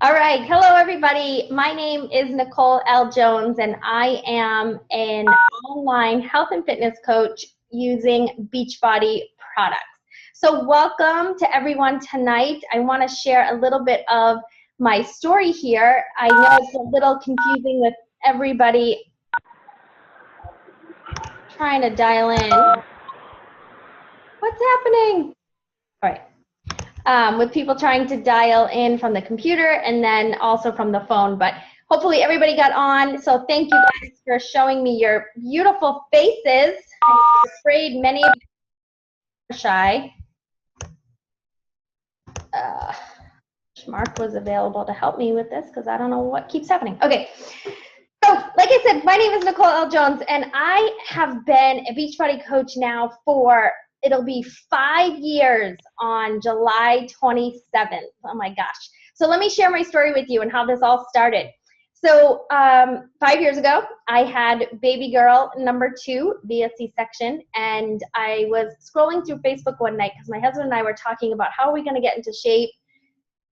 All right. Hello, everybody. My name is Nicole L. Jones, and I am an online health and fitness coach using Beachbody products. So welcome to everyone tonight. I want to share a little bit of my story here. I know it's a little confusing with everybody trying to dial in. What's happening? All right. With people trying to dial in from the computer and then also from the phone. But hopefully everybody got on. So thank you guys for showing me your beautiful faces. I'm afraid many of you are shy. Mark was available to help me with this because I don't know what keeps happening. Okay. So, like I said, my name is Nicole L. Jones, and I have been a Beachbody coach now for, it'll be 5 years on July 27th. Oh my gosh. So let me share my story with you and how this all started. So 5 years ago, I had baby girl number 2 via C-section, and I was scrolling through Facebook one night because my husband and I were talking about how are we going to get into shape.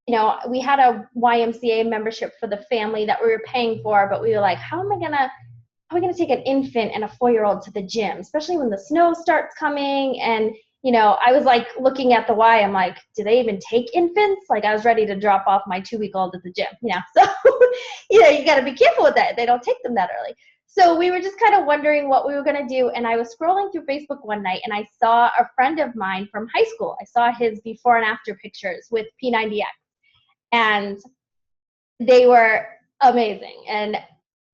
You know, we had a YMCA membership for the family that we were paying for, but we were like, how are we gonna take an infant and a 4-year-old to the gym, especially when the snow starts coming? And you know, I was like looking at the Y, I'm like, do they even take infants? Like I was ready to drop off my 2-week-old at the gym, you know. So you know, you got to be careful with that. They don't take them that early. So we were just kind of wondering what we were going to do. And I was scrolling through Facebook one night and I saw a friend of mine from high school. I saw his before and after pictures with P90X. And they were amazing. And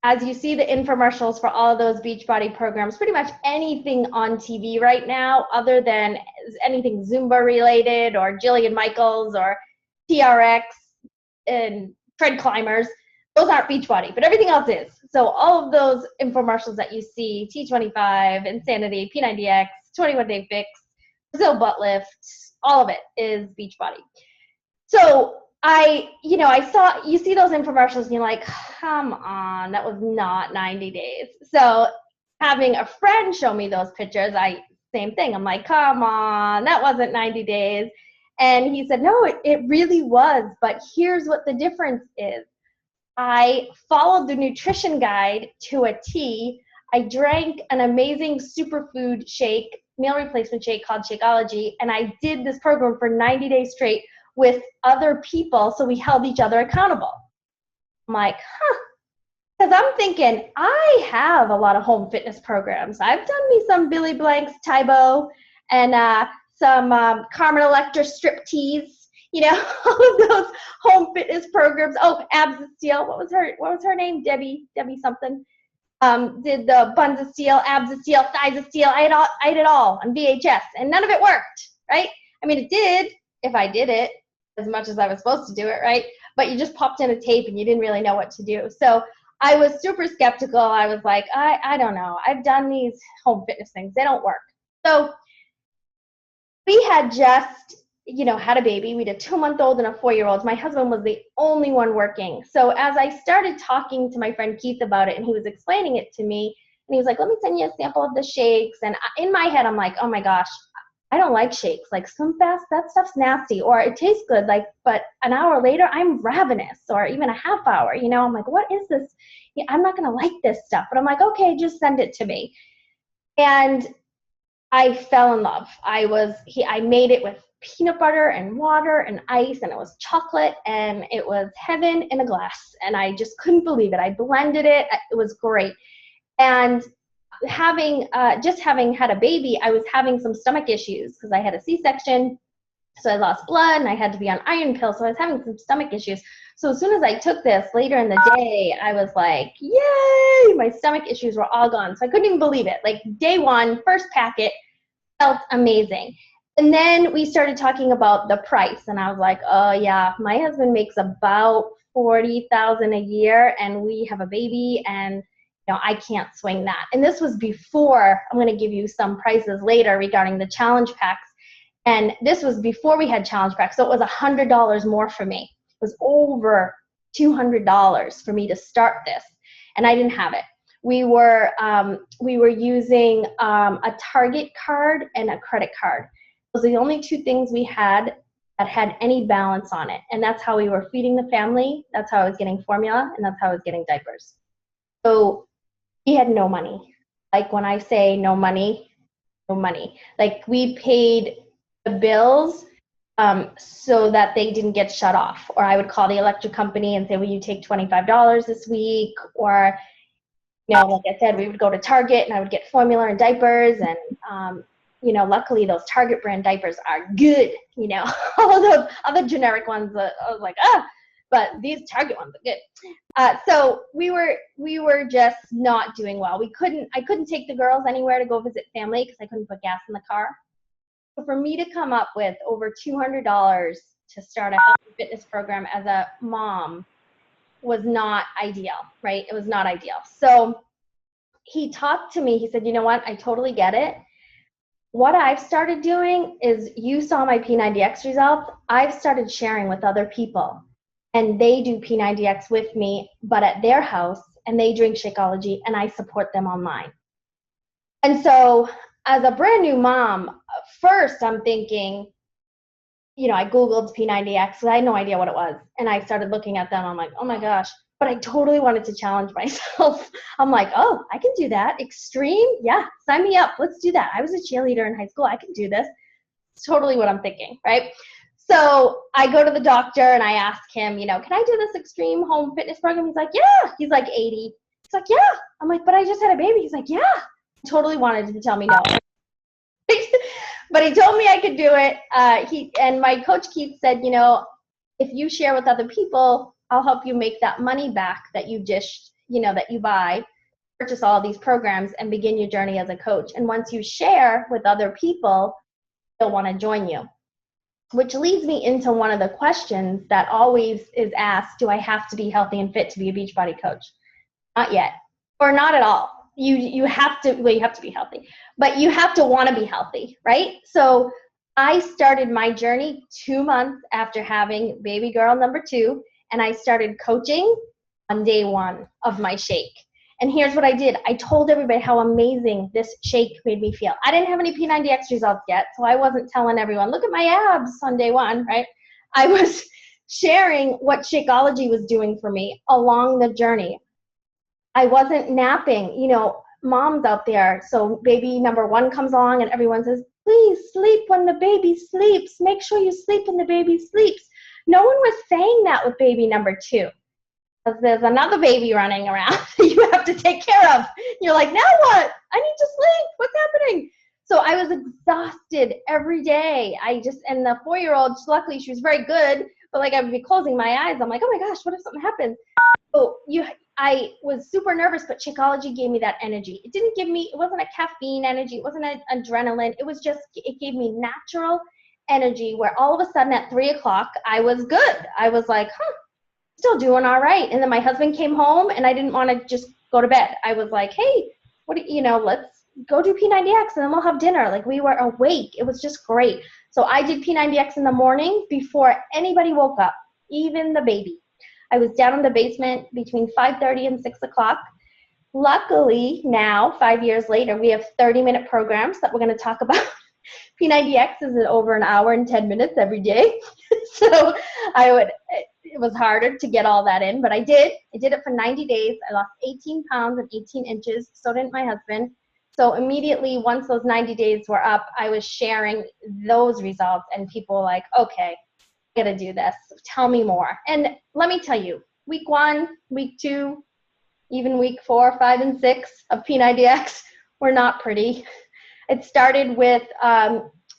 as you see the infomercials for all of those Beachbody programs, pretty much anything on TV right now, other than anything Zumba related or Jillian Michaels or TRX and tread climbers, those aren't Beachbody, but everything else is. So all of those infomercials that you see, T25, Insanity, P90X, 21 Day Fix, Brazil Butt Lift, all of it is Beachbody. So you see those infomercials and you're like, come on, that was not 90 days. So having a friend show me those pictures, same thing. I'm like, come on, that wasn't 90 days. And he said, no, it really was. But here's what the difference is. I followed the nutrition guide to a T. I drank an amazing superfood shake, meal replacement shake called Shakeology. And I did this program for 90 days straight with other people, so we held each other accountable. I'm like, because I'm thinking, I have a lot of home fitness programs. I've done me some Billy Blanks, Tae Bo, and some Carmen Electra striptease, you know, all of those home fitness programs. Oh, Abs of Steel, what was her name? Debbie something. Did the buns of steel, abs of steel, thighs of steel. I had it all on VHS, and none of it worked, right? I mean, it did if I did it as much as I was supposed to do it, right? But you just popped in a tape and you didn't really know what to do. So I was super skeptical. I was like, I don't know. I've done these home fitness things. They don't work. So we had just, had a baby. We had a 2-month-old and a 4-year-old. My husband was the only one working. So as I started talking to my friend Keith about it and he was explaining it to me, and he was like, let me send you a sample of the shakes. And in my head, I'm like, oh my gosh, I don't like shakes. Like Slim Fast, that stuff's nasty. Or it tastes good, but an hour later, I'm ravenous. Or even a half hour, I'm like, what is this? I'm not going to like this stuff. But I'm like, okay, just send it to me. And I fell in love. I made it with peanut butter and water and ice, and it was chocolate, and it was heaven in a glass. And I just couldn't believe it. I blended it. It was great. And having had a baby, I was having some stomach issues because I had a C-section, so I lost blood and I had to be on iron pills, so I was having some stomach issues. So as soon as I took this later in the day, I was like, yay, my stomach issues were all gone. So I couldn't even believe it. Like day one, first packet, felt amazing. And then we started talking about the price, and I was like, oh yeah, my husband makes about $40,000 a year, and we have a baby, and I can't swing that. And this was before, I'm going to give you some prices later regarding the challenge packs. And this was before we had challenge packs. So it was $100 more for me. It was over $200 for me to start this. And I didn't have it. We were using a Target card and a credit card. Those are the only 2 things we had that had any balance on it. And that's how we were feeding the family. That's how I was getting formula, and that's how I was getting diapers. So we had no money. Like when I say no money, no money. Like we paid the bills so that they didn't get shut off. Or I would call the electric company and say, will you take $25 this week? Or, like I said, we would go to Target and I would get formula and diapers. And, luckily those Target brand diapers are good. All those other generic ones, I was like, but these Target ones are good. So we were just not doing well. I couldn't take the girls anywhere to go visit family because I couldn't put gas in the car. So for me to come up with over $200 to start a healthy fitness program as a mom was not ideal, right? It was not ideal. So he talked to me. He said, you know what? I totally get it. What I've started doing is, you saw my P90X results. I've started sharing with other people, and they do P90X with me, but at their house, and they drink Shakeology, and I support them online. And so as a brand new mom, first I'm thinking, I Googled P90X because I had no idea what it was. And I started looking at them. I'm like, oh my gosh. But I totally wanted to challenge myself. I'm like, oh, I can do that. Extreme? Yeah, sign me up. Let's do that. I was a cheerleader in high school. I can do this. It's totally what I'm thinking, right? So I go to the doctor and I ask him, can I do this extreme home fitness program? He's like, yeah. He's like 80. He's like, yeah. I'm like, but I just had a baby. He's like, yeah. He totally wanted to tell me no. But he told me I could do it. And my coach Keith said, if you share with other people, I'll help you make that money back that you dished, that you buy, purchase all these programs and begin your journey as a coach. And once you share with other people, they'll want to join you. Which leads me into one of the questions that always is asked: do I have to be healthy and fit to be a Beachbody coach? Not yet, or not at all. You have to be healthy, but you have to want to be healthy, right? So I started my journey 2 months after having baby girl number 2, and I started coaching on day 1 of my shake. And here's what I did. I told everybody how amazing this shake made me feel. I didn't have any P90X results yet, so I wasn't telling everyone, look at my abs on day 1, right? I was sharing what Shakeology was doing for me along the journey. I wasn't napping. Moms out there, so baby number 1 comes along and everyone says, please sleep when the baby sleeps. Make sure you sleep when the baby sleeps. No one was saying that with baby number 2. Because there's another baby running around that you have to take care of. You're like, now what? I need to sleep. What's happening? So I was exhausted every day. And the 4-year-old, luckily she was very good, but I would be closing my eyes. I'm like, oh my gosh, what if something happens? So I was super nervous, but Shakeology gave me that energy. It wasn't a caffeine energy. It wasn't an adrenaline. It gave me natural energy where all of a sudden at 3 o'clock, I was good. I was like, still doing all right. And then my husband came home and I didn't want to just go to bed. I was like, hey, let's go do P90X and then we'll have dinner. We were awake. It was just great. So I did P90X in the morning before anybody woke up, even the baby. I was down in the basement between 5:30 and 6 o'clock. Luckily, now, 5 years later, we have 30-minute programs that we're going to talk about. P90X is over an hour and 10 minutes every day. So it was harder to get all that in, but I did. I did it for 90 days. I lost 18 pounds and 18 inches. So didn't my husband. So immediately, once those 90 days were up, I was sharing those results, and people were like, okay, I gotta do this. Tell me more. And let me tell you, week 1, week 2, even week 4, 5, and 6 of P90X were not pretty. It started with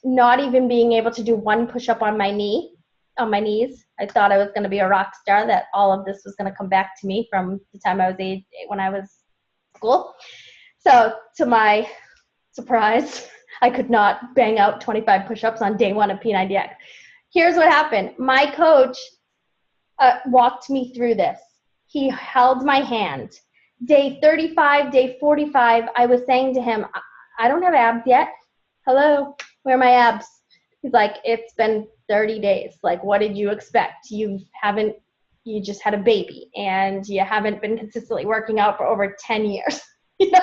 not even being able to do 1 push-up on my knees. I thought I was going to be a rock star, that all of this was going to come back to me from the time I was when I was in school. So to my surprise, I could not bang out 25 push-ups on day 1 of P90X. Here's what happened. My coach walked me through this. He held my hand. Day 35, day 45, I was saying to him, I don't have abs yet. Hello, where are my abs? He's like, it's been 30 days. What did you expect? You just had a baby and you haven't been consistently working out for over 10 years. you know?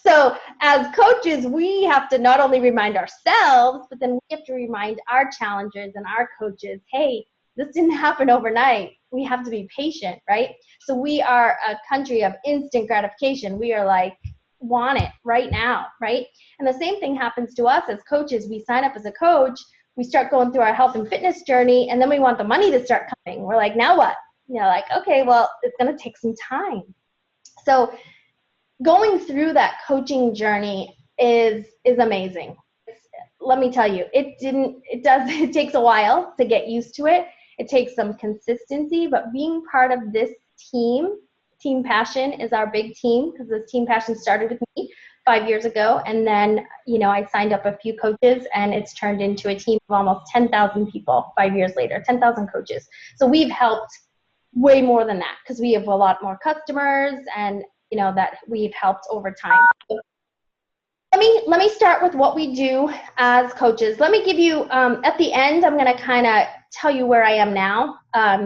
So as coaches, we have to not only remind ourselves, but then we have to remind our challengers and our coaches, hey, this didn't happen overnight. We have to be patient, right? So we are a country of instant gratification. We are like, want it right now, right? And the same thing happens to us as coaches. We sign up as a coach, we start going through our health and fitness journey, and then we want the money to start coming. We're like, now what? You know, like, okay, well, it's going to take some time. So going through that coaching journey is amazing. Let me tell you, it takes a while to get used to it. It takes some consistency, but being part of this Team Passion is our big team, because this Team Passion started with me 5 years ago. And then, you know, I signed up a few coaches, and it's turned into a team of almost 10,000 people 5 years later, 10,000 coaches. So we've helped way more than that, because we have a lot more customers, and, you know, that we've helped over time. So let me start with what we do as coaches. Let me give you, at the end, I'm going to kind of tell you where I am now.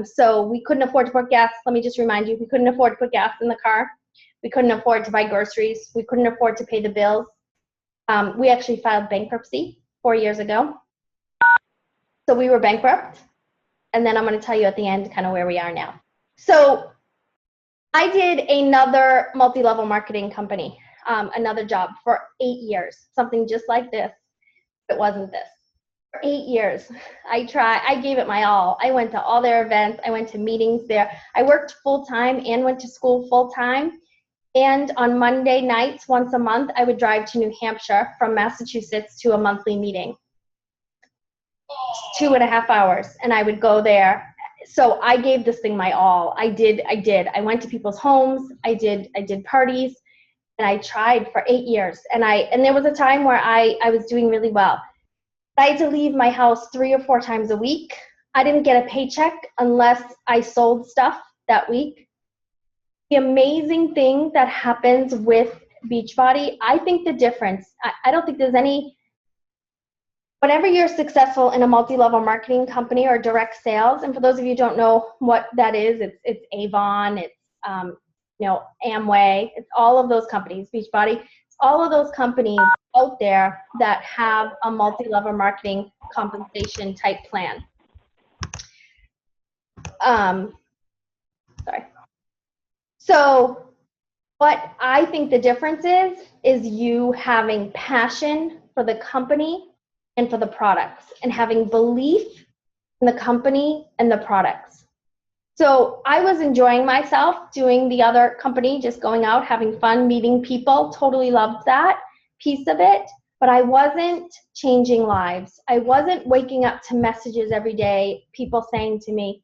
So we couldn't afford to put gas. Let me just remind you, we couldn't afford to put gas in the car. We couldn't afford to buy groceries. We couldn't afford to pay the bills. We actually filed bankruptcy 4 years ago. So we were bankrupt. And then I'm going to tell you at the end kind of where we are now. So I did another multi-level marketing company, another job for 8 years, something just like this. It wasn't this. For 8 years, I gave it my all. I went to all their events. I went to meetings there. I worked full-time and went to school full-time. And on Monday nights, once a month, I would drive to New Hampshire from Massachusetts to a monthly meeting. 2.5 hours, and I would go there. So I gave this thing my all. I did. I went to people's homes. I did parties, and I tried for 8 years. And there was a time where I was doing really well. I had to leave my house 3 or 4 times a week. I didn't get a paycheck unless I sold stuff that week. The amazing thing that happens with Beachbody, I think the difference, I don't think there's any, whenever you're successful in a multi-level marketing company or direct sales, and for those of you who don't know what that is, it's Avon, it's you know, Amway, it's all of those companies, Beachbody, it's all of those companies out there that have a multi-level marketing compensation type plan. Sorry. So what I think the difference is you having passion for the company and for the products, and having belief in the company and the products. So I was enjoying myself doing the other company, just going out, having fun, meeting people, totally loved that piece of it, but I wasn't changing lives. I wasn't waking up to messages every day, people saying to me,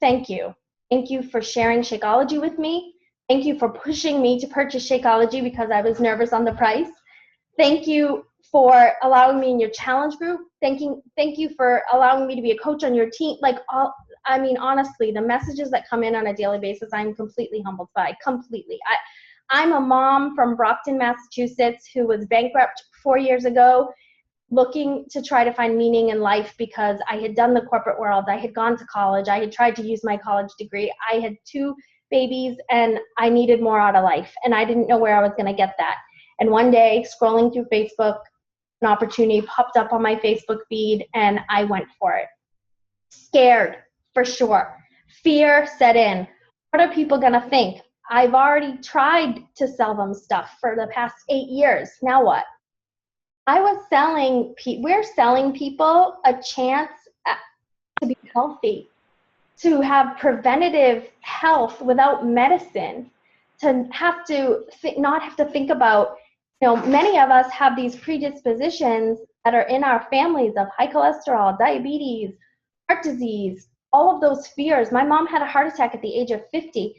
thank you. Thank you for sharing Shakeology with me. Thank you for pushing me to purchase Shakeology because I was nervous on the price. Thank you for allowing me in your challenge group. Thank you for allowing me to be a coach on your team. Like, I mean, honestly, the messages that come in on a daily basis, I'm completely humbled by, completely. I'm a mom from Brockton, Massachusetts, who was bankrupt 4 years ago, looking to try to find meaning in life because I had done the corporate world. I had gone to college. I had tried to use my college degree. I had 2 babies, and I needed more out of life, and I didn't know where I was going to get that. And one day, scrolling through Facebook, an opportunity popped up on my Facebook feed, and I went for it. Scared, for sure. Fear set in. What are people going to think? I've already tried to sell them stuff for the past 8 years. Now what? We're selling people a chance to be healthy, to have preventative health without medicine, to have to not have to think about, you know, many of us have these predispositions that are in our families of high cholesterol, diabetes, heart disease, all of those fears. My mom had a heart attack at the age of 50.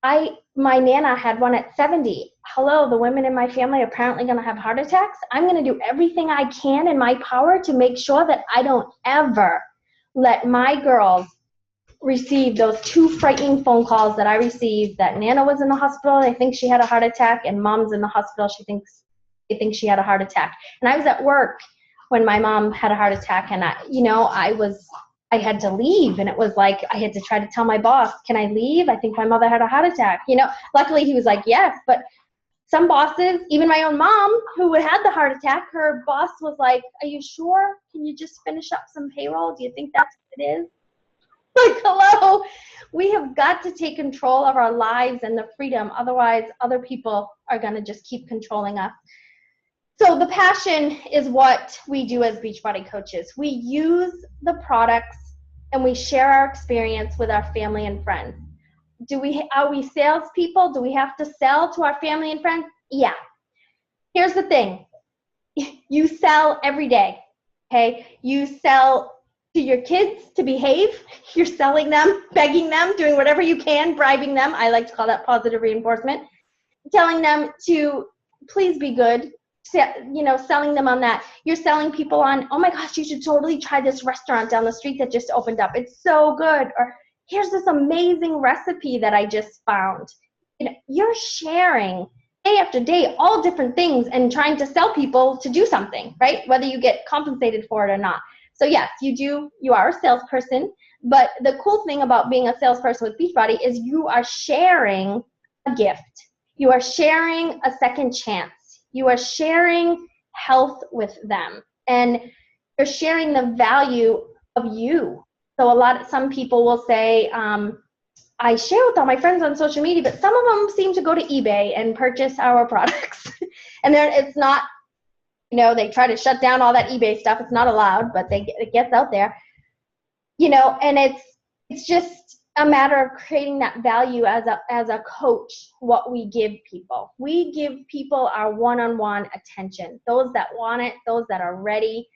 My Nana had one at 70. Hello, the women in my family are apparently going to have heart attacks. I'm going to do everything I can in my power to make sure that I don't ever let my girls receive those 2 frightening phone calls that I received, that Nana was in the hospital, they think she had a heart attack, and Mom's in the hospital, they think she had a heart attack. And I was at work when my mom had a heart attack, and I had to leave, and it was like I had to try to tell my boss, can I leave? I think my mother had a heart attack. You know, luckily he was like, yes, but some bosses, even my own mom, who had the heart attack, her boss was like, are you sure? Can you just finish up some payroll? Do you think that's what it is? Like, hello, we have got to take control of our lives and the freedom. Otherwise, other people are going to just keep controlling us. So the passion is what we do as Beachbody coaches. We use the products and we share our experience with our family and friends. Are we salespeople? Do we have to sell to our family and friends? Yeah. Here's the thing. You sell every day, okay? You sell to your kids to behave. You're selling them, begging them, doing whatever you can, bribing them. I like to call that positive reinforcement. Telling them to please be good, selling them on that. You're selling people on, oh my gosh, you should totally try this restaurant down the street that just opened up. It's so good. Or here's this amazing recipe that I just found. You're sharing day after day all different things and trying to sell people to do something, right? Whether you get compensated for it or not. So yes, you are a salesperson, but the cool thing about being a salesperson with Beachbody is you are sharing a gift. You are sharing a second chance. You are sharing health with them, and you're sharing the value of you. So some people will say, I share with all my friends on social media, but some of them seem to go to eBay and purchase our products. And it's not, they try to shut down all that eBay stuff. It's not allowed, but it gets out there. And it's just a matter of creating that value as a coach, what we give people. We give people our one-on-one attention. Those that want it, those that are ready,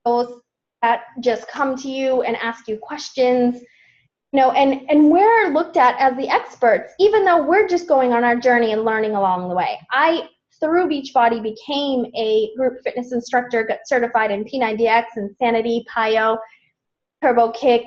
those that just come to you and ask you questions. And we're looked at as the experts, even though we're just going on our journey and learning along the way. Through Beachbody, became a group fitness instructor, got certified in P90X, Insanity, PiYo, Turbo Kick,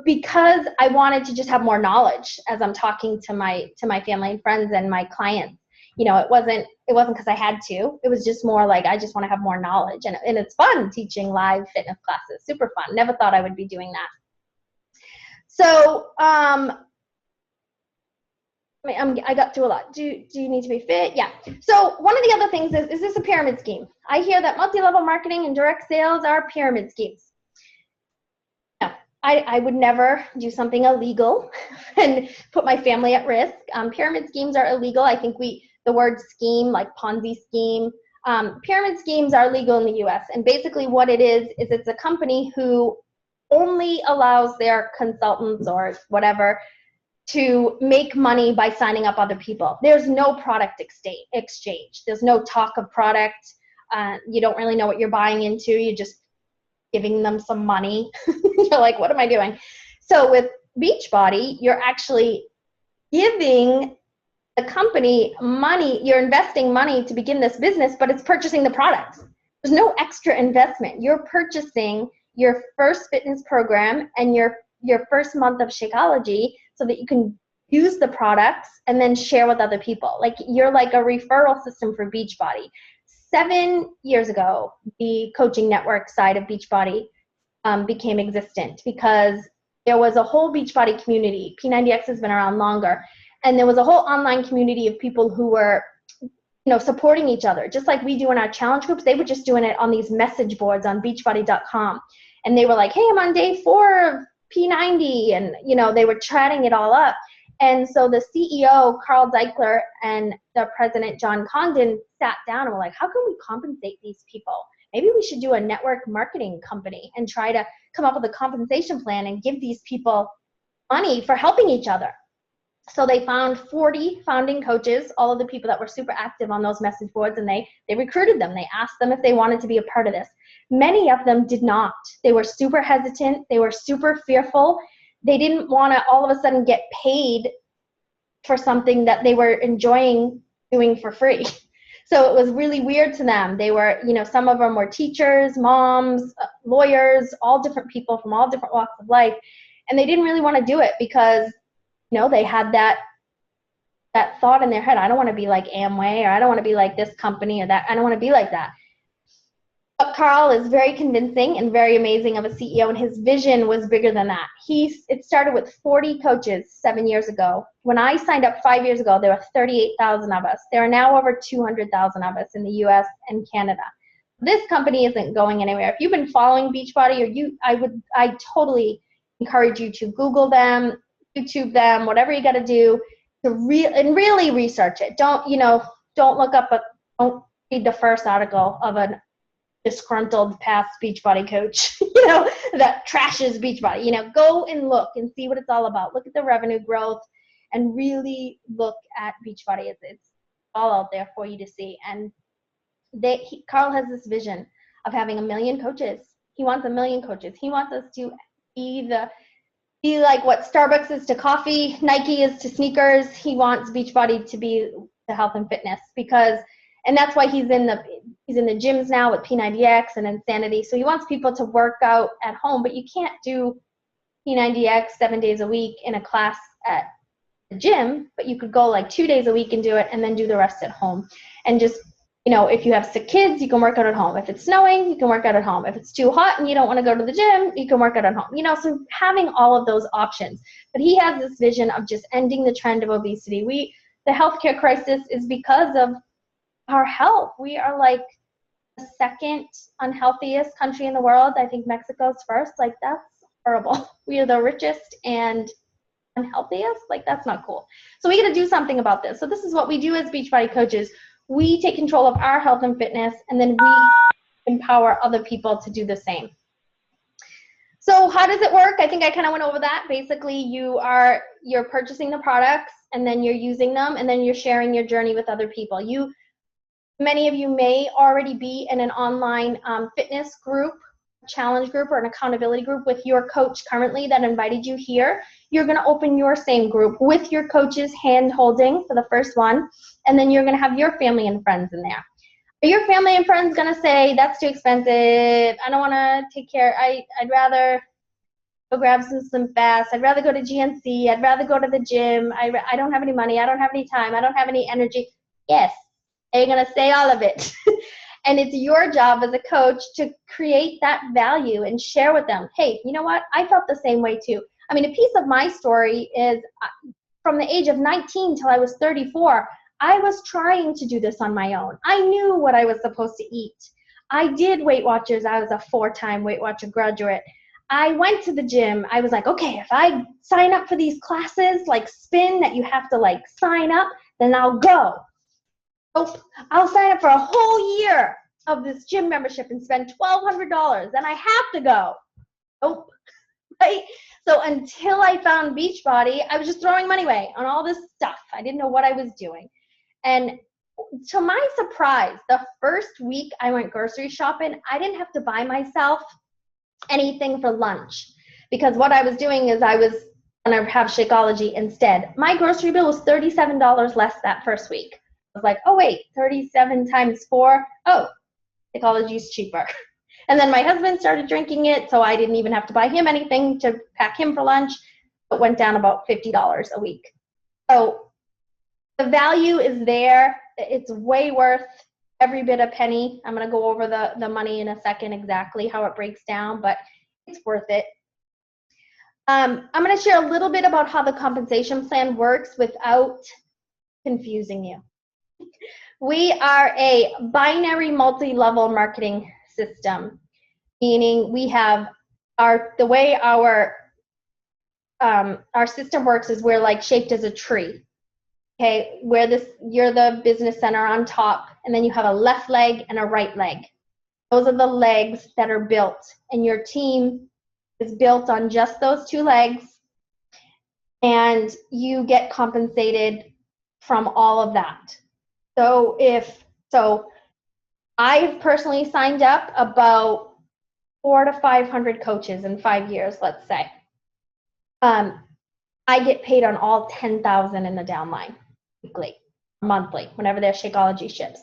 because I wanted to just have more knowledge as I'm talking to my family and friends and my clients. It wasn't because I had to. It was just more like I just want to have more knowledge, and it's fun teaching live fitness classes. Super fun. Never thought I would be doing that. So I got through a lot. Do you need to be fit? Yeah. So one of the other things is this a pyramid scheme? I hear that multi-level marketing and direct sales are pyramid schemes. No, I would never do something illegal and put my family at risk. Pyramid schemes are illegal. I think the word scheme, like Ponzi scheme, pyramid schemes are legal in the US. And basically what it is it's a company who only allows their consultants or whatever to make money by signing up other people. There's no product exchange. There's no talk of product. You don't really know what you're buying into. You're just giving them some money. You're like, what am I doing? So with Beachbody, you're actually giving the company money. You're investing money to begin this business, but it's purchasing the products. There's no extra investment. You're purchasing your first fitness program and your first month of Shakeology so that you can use the products and then share with other people. Like you're like a referral system for Beachbody. 7 years ago, the coaching network side of Beachbody became existent because there was a whole Beachbody community. P90X has been around longer. And there was a whole online community of people who were supporting each other. Just like we do in our challenge groups, they were just doing it on these message boards on beachbody.com. And they were like, hey, I'm on day 4 of P90. And, they were chatting it all up. And so the CEO, Carl Zeichler, and the president, John Congdon, sat down and were like, how can we compensate these people? Maybe we should do a network marketing company and try to come up with a compensation plan and give these people money for helping each other. So they found 40 founding coaches, all of the people that were super active on those message boards, and they recruited them. They asked them if they wanted to be a part of this. Many of them did not. They were super hesitant. They were super fearful. They didn't want to all of a sudden get paid for something that they were enjoying doing for free. So it was really weird to them. They were, some of them were teachers, moms, lawyers, all different people from all different walks of life. And they didn't really want to do it because they had that thought in their head, I don't want to be like Amway, or I don't want to be like this company or that. I don't want to be like that. But Carl is very convincing and very amazing of a CEO, and his vision was bigger than that. It started with 40 coaches 7 years ago. When I signed up 5 years ago, there were 38,000 of us. There are now over 200,000 of us in the US and Canada. This company isn't going anywhere. If you've been following Beachbody, I totally encourage you to Google them, YouTube them, whatever you got to do to really research it. Don't read the first article of a disgruntled past Beachbody coach, that trashes Beachbody. Go and look and see what it's all about. Look at the revenue growth and really look at Beachbody. It's all out there for you to see. And Carl has this vision of having 1 million coaches. He wants 1 million coaches. He wants us to be like what Starbucks is to coffee, Nike is to sneakers. He wants Beachbody to be to health and fitness and that's why he's in the gyms now with P90X and Insanity. So he wants people to work out at home, but you can't do P90X 7 days a week in a class at the gym, but you could go like 2 days a week and do it and then do the rest at home. And just, if you have sick kids, you can work out at home. If it's snowing, you can work out at home. If it's too hot and you don't want to go to the gym, you can work out at home. So having all of those options. But he has this vision of just ending the trend of obesity. The healthcare crisis is because of our health. We are like the second unhealthiest country in the world. I think Mexico's first. Like, that's horrible. We are the richest and unhealthiest. Like, that's not cool. So we got to do something about this. So this is what we do as Beachbody coaches. We take control of our health and fitness, and then we empower other people to do the same. So how does it work? I think I kind of went over that. Basically, you're purchasing the products, and then you're using them, and then you're sharing your journey with other people. Many of you may already be in an online fitness group, challenge group, or an accountability group with your coach currently that invited you here. You're going to open your same group with your coach's hand holding for the first one, and then you're going to have your family and friends in there. Are your family and friends going to say, that's too expensive, I don't want to take care, I'd rather go grab some Slim Fast, I'd rather go to GNC, I'd rather go to the gym, I don't have any money, I don't have any time, I don't have any energy? Yes, they're going to say all of it. And it's your job as a coach to create that value and share with them, hey, you know what? I felt the same way too. I mean, a piece of my story is from the age of 19 till I was 34, I was trying to do this on my own. I knew what I was supposed to eat. I did Weight Watchers. I was a 4-time Weight Watcher graduate. I went to the gym. I was like, okay, if I sign up for these classes like spin that you have to like sign up, then I'll go. Oh, I'll sign up for a whole year of this gym membership and spend $1,200, and I have to go. Nope. Right? So until I found Beachbody, I was just throwing money away on all this stuff. I didn't know what I was doing. And to my surprise, the first week I went grocery shopping, I didn't have to buy myself anything for lunch, because what I was doing is I was going to have Shakeology instead. My grocery bill was $37 less that first week. I was like, oh wait, 37 times 4. Oh, Shakeology is cheaper. And then my husband started drinking it, so I didn't even have to buy him anything to pack him for lunch. It went down about $50 a week. So the value is there. It's way worth every bit a penny. I'm going to go over the money in a second, exactly how it breaks down, but it's worth it. I'm going to share a little bit about how the compensation plan works without confusing you. We are a binary multi-level marketing system, meaning we have the way our system works is we're like shaped as a tree. Okay, you're the business center on top, and then you have a left leg and a right leg. Those are the legs that are built, and your team is built on just those 2 legs, and you get compensated from all of that. So I've personally signed up about 400 to 500 coaches in 5 years, let's say. I get paid on all 10,000 in the downline, weekly, monthly, whenever their Shakeology ships.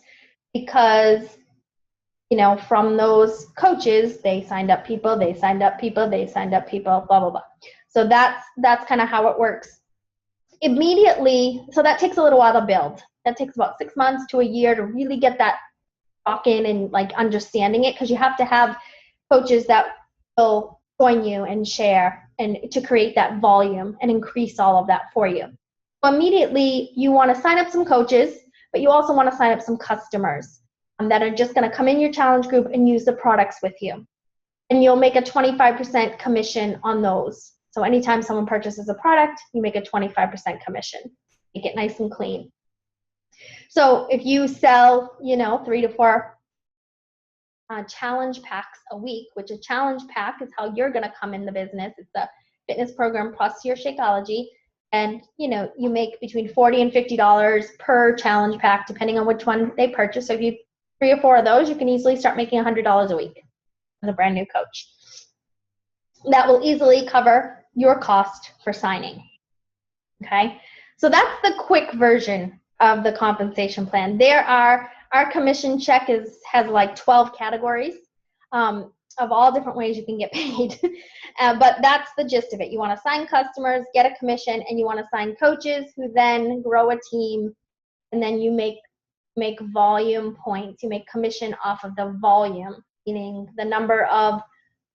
Because, from those coaches, they signed up people, blah, blah, blah. So that's kind of how it works. Immediately, so that takes a little while to build. That takes about 6 months to a year to really get that walk in and like understanding it, because you have to have coaches that will join you and share and to create that volume and increase all of that for you. So immediately you want to sign up some coaches, but you also want to sign up some customers that are just going to come in your challenge group and use the products with you. And you'll make a 25% commission on those. So anytime someone purchases a product, you make a 25% commission. Make it nice and clean. So if you sell, 3 to 4 challenge packs a week, which a challenge pack is how you're going to come in the business. It's a fitness program plus your Shakeology. And, you make between $40 and $50 per challenge pack, depending on which one they purchase. So if you 3 or 4 of those, you can easily start making $100 a week as a brand new coach. That will easily cover your cost for signing. Okay, so that's the quick version of the compensation plan. Our commission check has like 12 categories of all different ways you can get paid. But that's the gist of it. You want to sign customers, get a commission, and you want to sign coaches who then grow a team, and then you make volume points. You make commission off of the volume, meaning the number of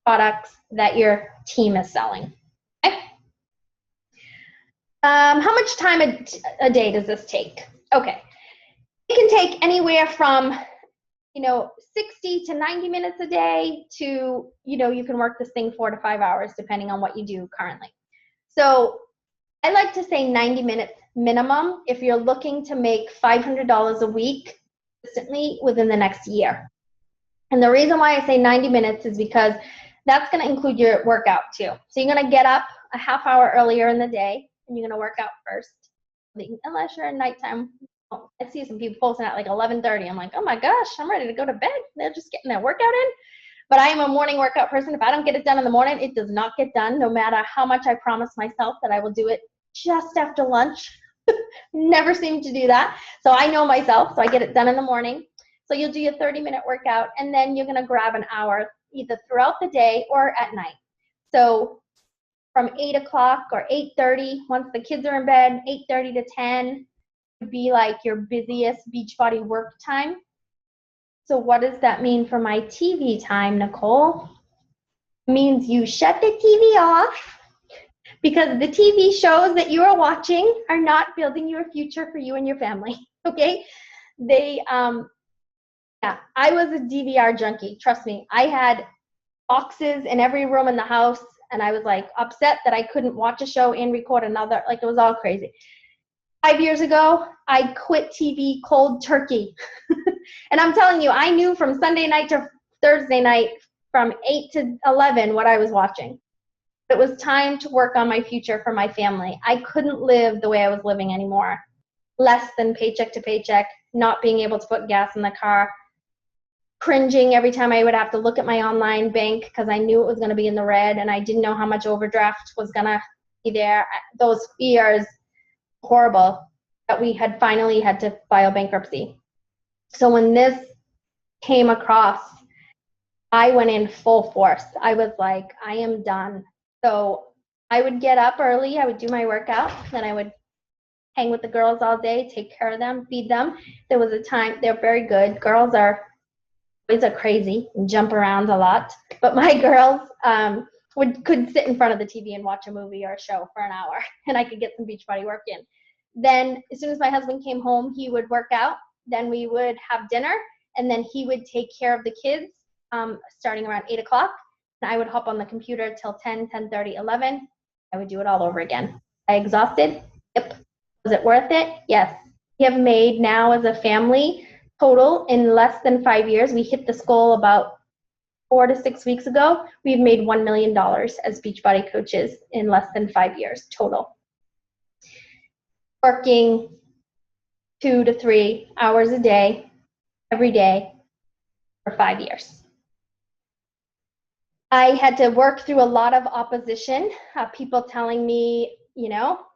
products that your team is selling. Okay? How much time a day does this take? Okay. It can take anywhere from 60 to 90 minutes a day to, you can work this thing 4 to 5 hours depending on what you do currently. So I like to say 90 minutes minimum if you're looking to make $500 a week consistently within the next year. And the reason why I say 90 minutes is because that's going to include your workout too. So you're going to get up a half hour earlier in the day and you're going to work out first. Unless you're in nighttime. I see some people posting at like 11:30. I'm like, oh my gosh, I'm ready to go to bed. They're just getting their workout in. But I am a morning workout person. If I don't get it done in the morning, it does not get done, no matter how much I promise myself that I will do it just after lunch. Never seem to do that. So I know myself, so I get it done in the morning. So you'll do your 30-minute workout, and then you're going to grab an hour either throughout the day or at night. So from 8 o'clock or 8:30, once the kids are in bed, 8:30 to 10 would be like your busiest Beachbody work time. So what does that mean for my TV time, Nicole? It means you shut the TV off because the TV shows that you are watching are not building your future for you and your family, okay? I was a DVR junkie, trust me. I had boxes in every room in the house, and I was like upset that I couldn't watch a show and record another. Like, it was all crazy. 5 years ago, I quit TV cold turkey. And I'm telling you, I knew from Sunday night to Thursday night, from 8 to 11, what I was watching. It was time to work on my future for my family. I couldn't live the way I was living anymore. Less than paycheck to paycheck, not being able to put gas in the car, cringing every time I would have to look at my online bank because I knew it was going to be in the red and I didn't know how much overdraft was going to be there. Those fears, horrible, that we had finally had to file bankruptcy. So when this came across, I went in full force. I was like, I am done. So I would get up early, I would do my workout, then I would hang with the girls all day, take care of them, feed them. There was a time, they're very good. Boys are crazy and jump around a lot. But my girls could sit in front of the TV and watch a movie or a show for an hour, and I could get some Beachbody work in. Then as soon as my husband came home, he would work out. Then we would have dinner, and then he would take care of the kids starting around 8 o'clock. And I would hop on the computer till 10, 10:30, 11. I would do it all over again. I exhausted? Yep. Was it worth it? Yes. We have made now as a family total in less than 5 years. We hit this goal about 4 to 6 weeks ago. We've made $1 million as Beachbody coaches in less than 5 years total. Working 2 to 3 hours a day, every day, for 5 years. I had to work through a lot of opposition, people telling me,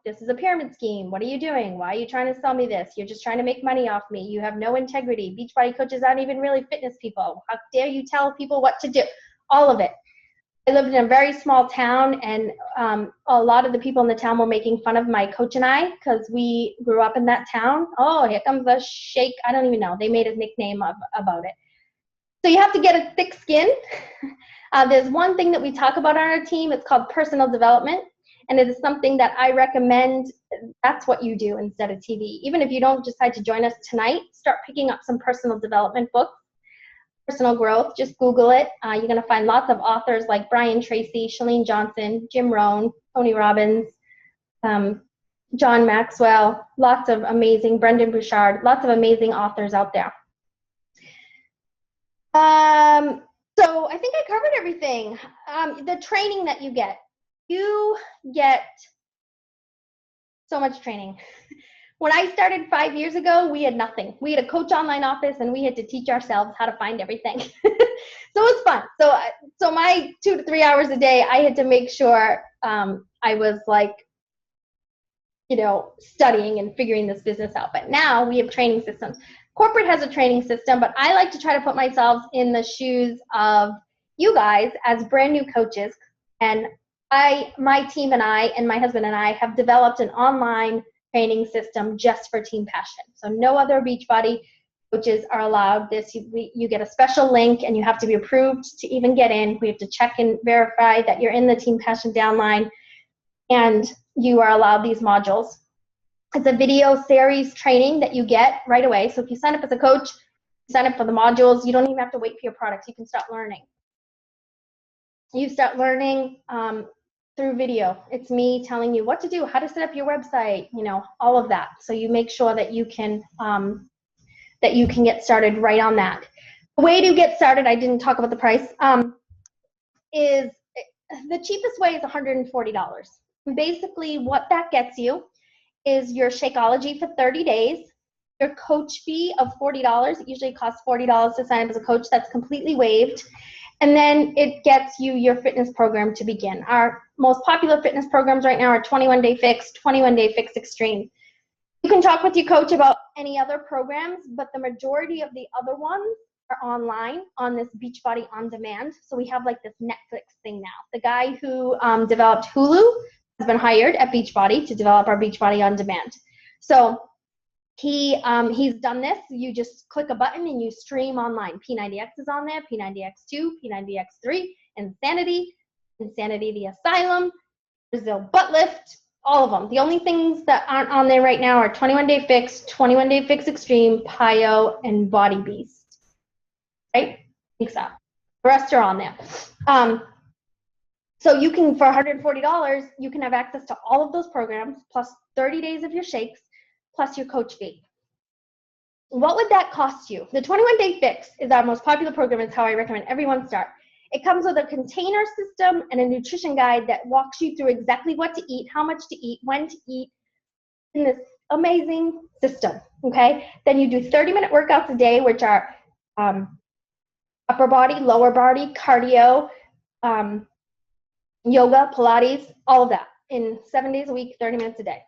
this is a pyramid scheme. What are you doing? Why are you trying to sell me this? You're just trying to make money off me. You have no integrity. Beachbody coaches aren't even really fitness people. How dare you tell people what to do? All of it. I lived in a very small town, and a lot of the people in the town were making fun of my coach and I because we grew up in that town. Oh, here comes a shake. I don't even know. They made a nickname about it. So you have to get a thick skin. There's one thing that we talk about on our team. It's called personal development, and it is something that I recommend. That's what you do instead of TV. Even if you don't decide to join us tonight, start picking up some personal development books. Personal growth, just Google it. You're going to find lots of authors like Brian Tracy, Chalene Johnson, Jim Rohn, Tony Robbins, John Maxwell, lots of amazing, Brendan Burchard, lots of amazing authors out there. So I think I covered everything. The training that you get so much training. When I started 5 years ago, we had nothing. We had a coach online office, and we had to teach ourselves how to find everything. So it was fun. So my 2 to 3 hours a day, I had to make sure I was like, studying and figuring this business out. But now we have training systems. Corporate has a training system, but I like to try to put myself in the shoes of you guys as brand new coaches. And my team and I, and my husband and I, have developed an online training system just for Team Passion. So no other Beachbody coaches are allowed this. You get a special link, and you have to be approved to even get in. We have to check and verify that you're in the Team Passion downline, and you are allowed these modules. It's a video series training that you get right away. So if you sign up as a coach, you sign up for the modules, you don't even have to wait for your products. You can start learning. You start learning through video. It's me telling you what to do, how to set up your website, all of that. So you make sure that you can get started right on that. The way to get started, I didn't talk about the price, is the cheapest way is $140. Basically, what that gets you is your Shakeology for 30 days, your coach fee of $40. It usually costs $40 to sign up as a coach. That's completely waived. And then it gets you your fitness program to begin. Our most popular fitness programs right now are 21 Day Fix, 21 Day Fix Extreme. You can talk with your coach about any other programs, but the majority of the other ones are online on this Beachbody On Demand. So we have like this Netflix thing now. The guy who developed Hulu has been hired at Beachbody to develop our Beachbody On Demand. So he's done this. You just click a button and you stream online. P90X is on there, P90X2, P90X3, Insanity the Asylum, Brazil Butt Lift, all of them. The only things that aren't on there right now are 21 Day Fix, 21 Day Fix Extreme, PiYo, and Body Beast. Right? I think so. The rest are on there. So you can, for $140, you can have access to all of those programs, plus 30 days of your shakes, plus your coach fee. What would that cost you? The 21 Day Fix is our most popular program. It's how I recommend everyone start. It comes with a container system and a nutrition guide that walks you through exactly what to eat, how much to eat, when to eat, in this amazing system, okay? Then you do 30-minute workouts a day, which are upper body, lower body, cardio, yoga, Pilates, all of that in 7 days a week, 30 minutes a day.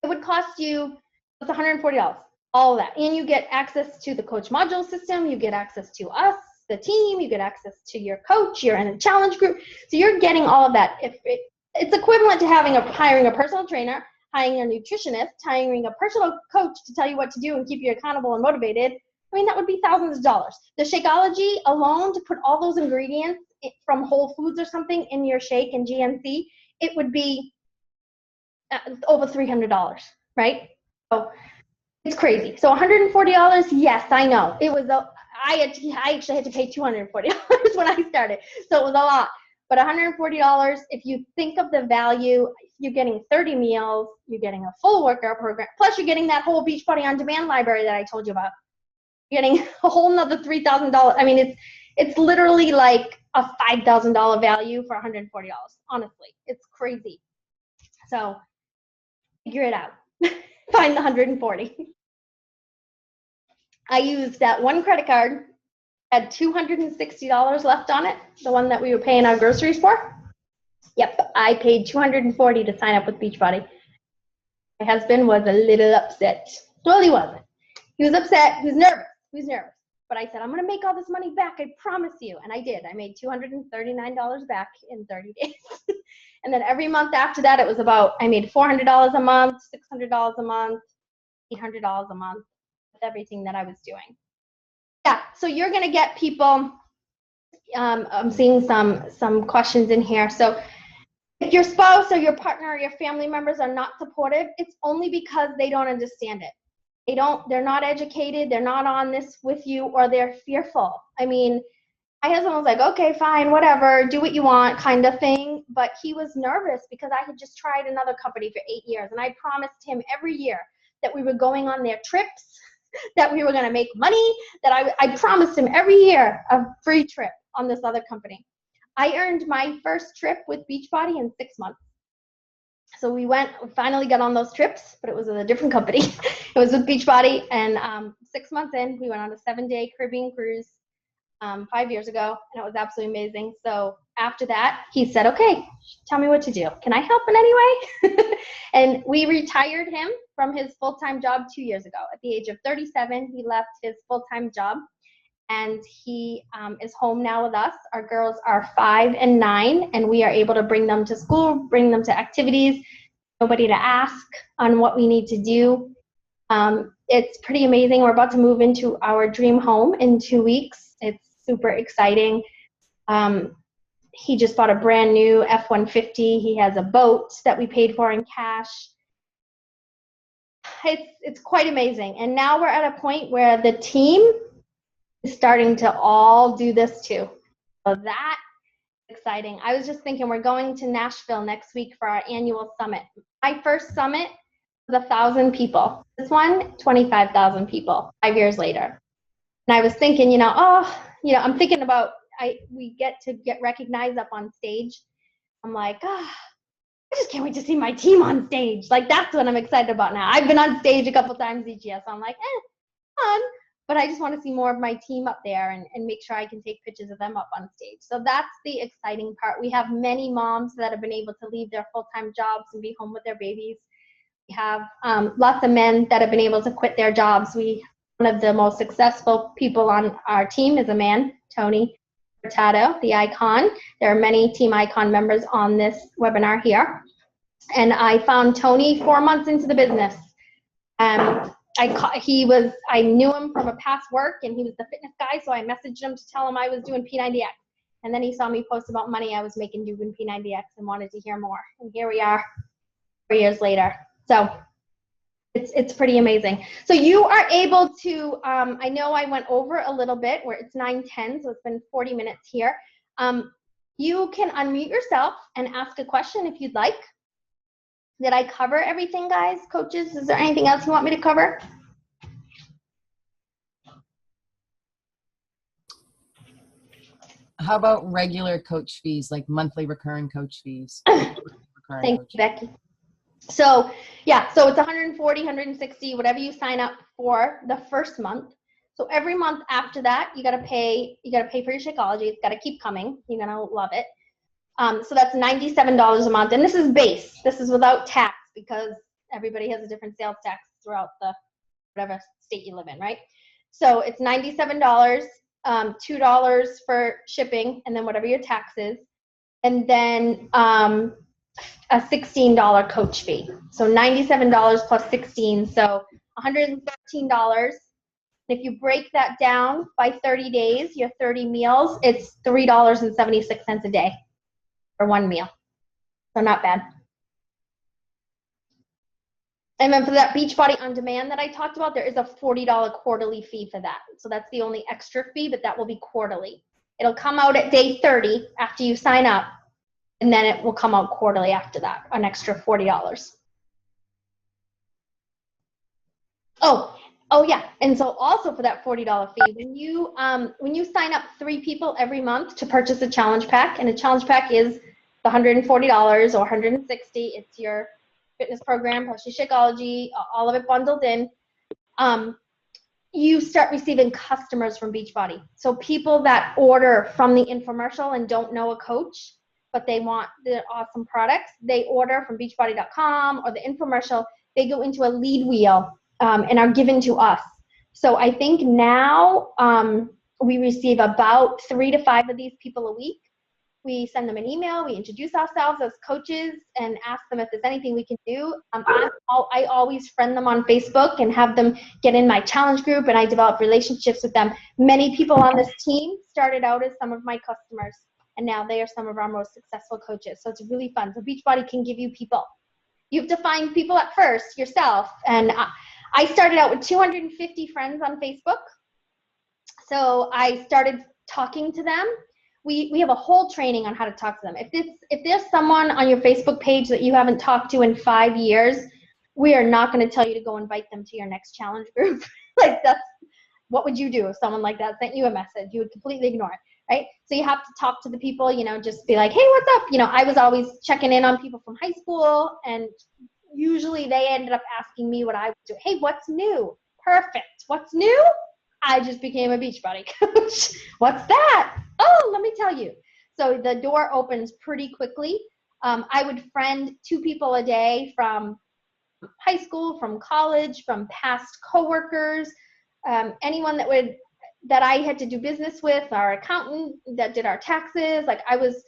It would cost you, it's $140, all of that. And you get access to the coach module system, you get access to us, the team, you get access to your coach, you're in a challenge group. So you're getting all of that. It's equivalent to hiring a personal trainer, hiring a nutritionist, hiring a personal coach to tell you what to do and keep you accountable and motivated. I mean, that would be thousands of dollars. The Shakeology alone, to put all those ingredients from Whole Foods or something in your shake and GNC, it would be over $300, right? So it's crazy. So $140, yes, I know. It was I actually had to pay $240 when I started, so it was a lot. But $140, if you think of the value, you're getting 30 meals, you're getting a full workout program, plus you're getting that whole Beachbody On Demand library that I told you about. You're getting a whole nother $3,000. I mean, it's literally like a $5,000 value for $140. Honestly, it's crazy. So figure it out. Find the $140. I used that one credit card, had $260 left on it, the one that we were paying our groceries for. Yep, I paid $240 to sign up with Beachbody. My husband was a little upset. Well, he wasn't. He was upset. He was nervous. But I said, I'm going to make all this money back. I promise you. And I did. I made $239 back in 30 days. And then every month after that, it was I made $400 a month, $600 a month, $800 a month with everything that I was doing. Yeah. So you're going to get people, I'm seeing some questions in here. So if your spouse or your partner or your family members are not supportive, it's only because they don't understand it. They're not educated, they're not on this with you, or they're fearful. I mean, my husband was like, okay, fine, whatever, do what you want kind of thing. But he was nervous because I had just tried another company for 8 years. And I promised him every year that we were going on their trips, that we were going to make money, that I promised him every year a free trip on this other company. I earned my first trip with Beachbody in 6 months. So we finally got on those trips, but it was with a different company. It was with Beachbody, and 6 months in, we went on a 7-day Caribbean cruise 5 years ago, and it was absolutely amazing. So after that, he said, okay, tell me what to do. Can I help in any way? And we retired him from his full-time job 2 years ago. At the age of 37, he left his full-time job, and he is home now with us. Our girls are 5 and 9, and we are able to bring them to school, bring them to activities, nobody to ask on what we need to do. It's pretty amazing. We're about to move into our dream home in 2 weeks. It's super exciting. He just bought a brand new F-150. He has a boat that we paid for in cash. It's quite amazing. And now we're at a point where the team is starting to all do this too. So that's exciting. I was just thinking we're going to Nashville next week for our annual summit. My first summit was 1,000 people. This one, 25,000 people 5 years later. And I was thinking, I'm thinking about we get to get recognized up on stage. I'm like, I just can't wait to see my team on stage. Like, that's what I'm excited about now. I've been on stage a couple times each year, so I'm like, fun. But I just want to see more of my team up there and make sure I can take pictures of them up on stage. So that's the exciting part. We have many moms that have been able to leave their full-time jobs and be home with their babies. We have lots of men that have been able to quit their jobs. One of the most successful people on our team is a man, Tony Furtado, the Icon. There are many Team Icon members on this webinar here. And I found Tony 4 months into the business. I knew him from a past work, and he was the fitness guy, so I messaged him to tell him I was doing P90X. And then he saw me post about money I was making doing P90X and wanted to hear more. And here we are 4 years later. So it's pretty amazing. So you are able to, I know I went over a little bit where it's 9:10, so it's been 40 minutes here. You can unmute yourself and ask a question if you'd like. Did I cover everything, guys, coaches? Is there anything else you want me to cover? How about regular coach fees, like monthly recurring coach fees? Thank you, Becky. So yeah, so it's 140, 160, whatever you sign up for the first month. So every month after that, you gotta pay for your Shakeology. It's gotta keep coming. You're gonna love it. So that's $97 a month, and this is base. This is without tax because everybody has a different sales tax throughout the whatever state you live in, right? So it's $97, $2 for shipping, and then whatever your tax is, and then a $16 coach fee. So $97 plus 16, so $113. If you break that down by 30 days, your 30 meals, it's $3.76 a day for one meal. So not bad. And then for that Beachbody On Demand that I talked about, there is a $40 quarterly fee for that. So that's the only extra fee, but that will be quarterly. It'll come out at day 30 after you sign up, and then it will come out quarterly after that, an extra $40. Oh yeah, and so also for that $40 fee, when you sign up 3 people every month to purchase a challenge pack, and a challenge pack is the $140 or $160, it's your fitness program plus your Shakeology, all of it bundled in. You start receiving customers from Beachbody. So people that order from the infomercial and don't know a coach, but they want the awesome products, they order from beachbody.com or the infomercial. They go into a lead wheel and are given to us. So I think now we receive about 3 to 5 of these people a week. We send them an email, we introduce ourselves as coaches and ask them if there's anything we can do. I always friend them on Facebook and have them get in my challenge group, and I develop relationships with them. Many people on this team started out as some of my customers, and now they are some of our most successful coaches. So it's really fun. So Beachbody can give you people. You have to find people at first yourself. And I started out with 250 friends on Facebook. So I started talking to them. We have a whole training on how to talk to them. If there's someone on your Facebook page that you haven't talked to in 5 years, we are not going to tell you to go invite them to your next challenge group. Like, what would you do if someone like that sent you a message? You would completely ignore it, right? So you have to talk to the people, just be like, hey, what's up? I was always checking in on people from high school, and usually they ended up asking me what I would do. Hey, what's new? Perfect. What's new? I just became a Beachbody coach. What's that? Oh, let me tell you. So the door opens pretty quickly. I would friend 2 people a day from high school, from college, from past coworkers, anyone that I had to do business with, our accountant that did our taxes. Like, I was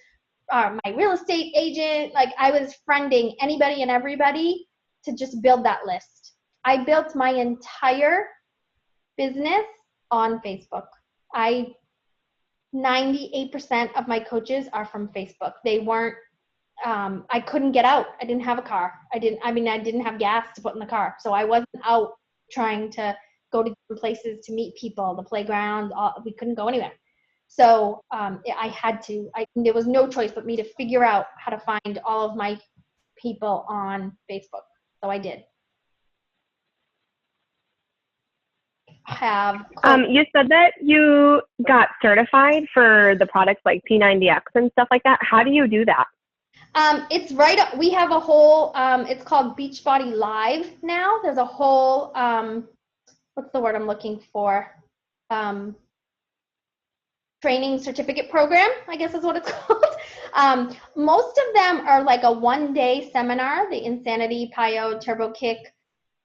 my real estate agent. Like, I was friending anybody and everybody to just build that list. I built my entire business on Facebook. 98% of my coaches are from Facebook. They weren't, I couldn't get out. I didn't have a car. I didn't have gas to put in the car. So I wasn't out trying to go to different places to meet people, the playground, we couldn't go anywhere. So there was no choice but me to figure out how to find all of my people on Facebook. So I did. You said that you got certified for the products like P90X and stuff like that. How do you do that? It's right up. We have a whole, it's called Beachbody Live now. There's a whole, what's the word I'm looking for? Training certificate program, I guess is what it's called. Most of them are like a 1-day seminar. The Insanity, PiYo, Turbo Kick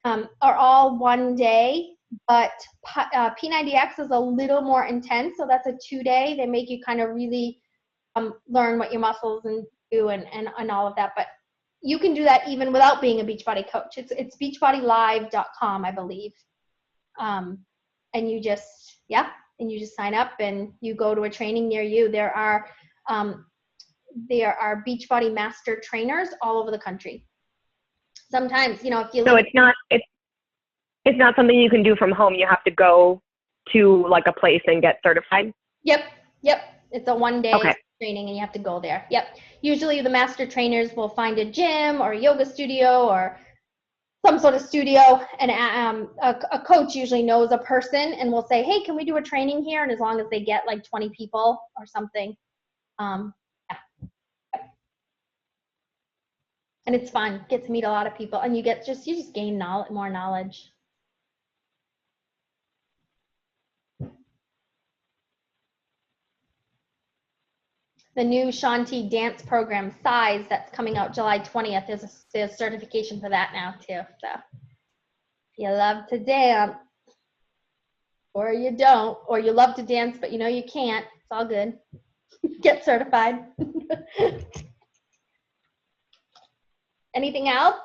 are all 1 day. But P90X is a little more intense, so that's a 2-day. They make you kind of really learn what your muscles and do and all of that. But you can do that even without being a Beachbody coach. It's beachbodylive.com, I believe. And you just sign up and you go to a training near you. There are Beachbody master trainers all over the country. Sometimes, if you it's not something you can do from home. You have to go to like a place and get certified. Yep. It's a 1-day training and you have to go there. Yep. Usually the master trainers will find a gym or a yoga studio or some sort of studio, and a coach usually knows a person and will say, hey, can we do a training here? And as long as they get like 20 people or something, and it's fun. Get to meet a lot of people, and you just gain more knowledge. The new Shanti dance program, Size, that's coming out July 20th. There's a certification for that now too. So if you love to dance, or you don't, or you love to dance but you can't, it's all good. Get certified. Anything else?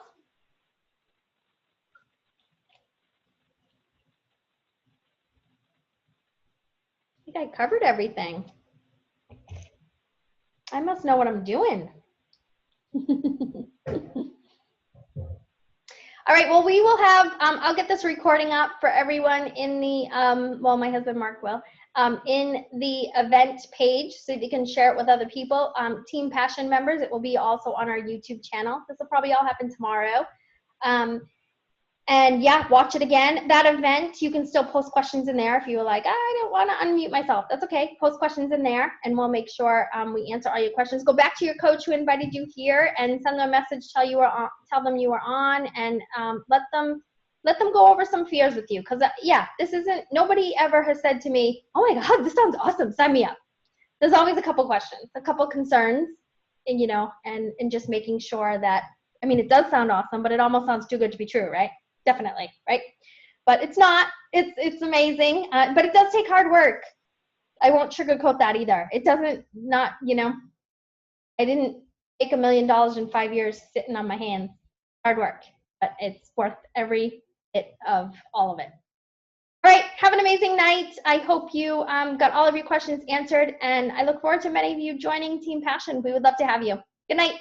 I think I covered everything. I must know what I'm doing. All right, well, we will have, I'll get this recording up for everyone in the, my husband Mark will, in the event page so that you can share it with other people. Team Passion members, it will be also on our YouTube channel. This will probably all happen tomorrow. And yeah, watch it again. That event, you can still post questions in there if you were like, I don't want to unmute myself. That's okay. Post questions in there and we'll make sure we answer all your questions. Go back to your coach who invited you here and send them a message, tell them you were on, and let them go over some fears with you. Because nobody ever has said to me, oh my God, this sounds awesome, sign me up. There's always a couple questions, a couple concerns, and just making sure that, it does sound awesome, but it almost sounds too good to be true, right? Definitely, right? But it's not It's amazing, but it does take hard work. I won't sugarcoat that either. It doesn't not, I didn't make $1 million in 5 years sitting on my hands. Hard work, but it's worth every bit of all of it. All right, have an amazing night. I hope you got all of your questions answered, and I look forward to many of you joining Team Passion. We would love to have you. Good night.